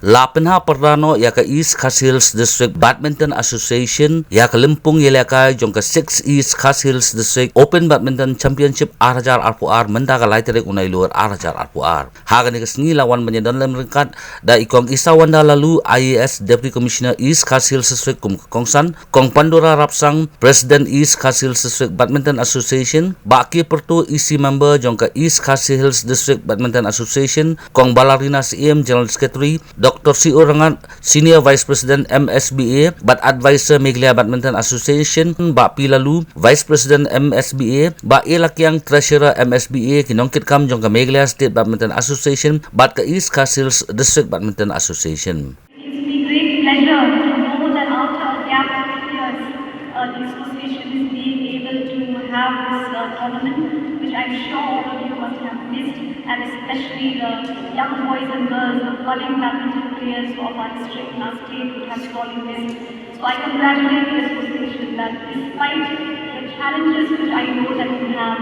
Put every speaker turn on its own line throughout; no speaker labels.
La Pynhap Pyrda ya ka East Khas Hills District Badminton Association ya ka Lympung Ialehkai Jong ka 6 East Khas Hills District Open Badminton Championship RHR RPR menda ka laitere unai luar RHR RPR. Haga ni kesni lawan menyedan lem ringkat da ikong isa wanda lalu IAS Deputy Commissioner East Khas Hills District kum kongsan kong Pandora Rapsang President East Khas Hills District Badminton Association baki pertu isi member jong ka East Khas Hills District Badminton Association kong Balarina CM General Secretary Dr. C. Orangan Senior Vice President MSBA Bat Advisor Meghalaya Badminton Association ba pilalu Vice President MSBA ba ilakyang Treasurer MSBA kinongkit kam jong ka Meghalaya State Badminton Association bat ka East Khas Hills District Badminton Association.
It gives me great pleasure to know that after a gap of years, the association is being able to have this tournament, which I'm sure all of you must have missed, and especially the young boys and girls, the budding badminton players of our district and our state would have sorely missed. So I congratulate the association that despite the challenges which I know that we have,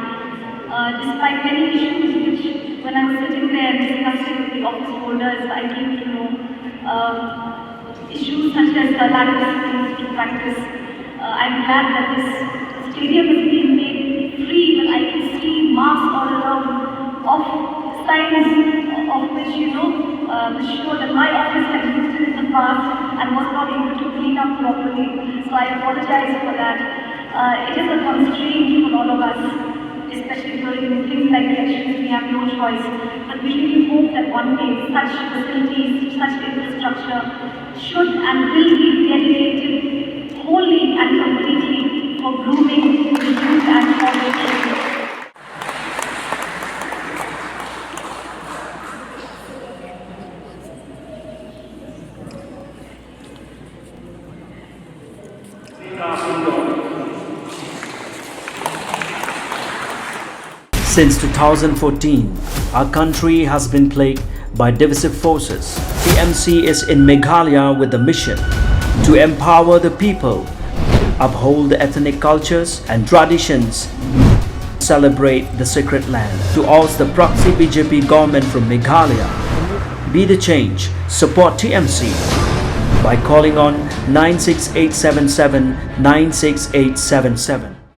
despite many issues which when I was sitting there discussing with the office holders, I came to know issues such as the lack of skills to practice. I'm glad that this stadium is being made free, but I can see marks all around of signs of which, show that my office had used it in the past and was not able to clean up properly. So I apologize for that. It is a constraint for all of us, especially during things like elections. We have no choice. But we really hope that one day such facilities, such infrastructure should and will be dedicated wholly and completely for grooming the youth and formation.
Since 2014, our country has been plagued by divisive forces. TMC is in Meghalaya with the mission to empower the people, uphold the ethnic cultures and traditions, celebrate the sacred land. To oust the proxy BJP government from Meghalaya, be the change, support TMC by calling on 96877 96877.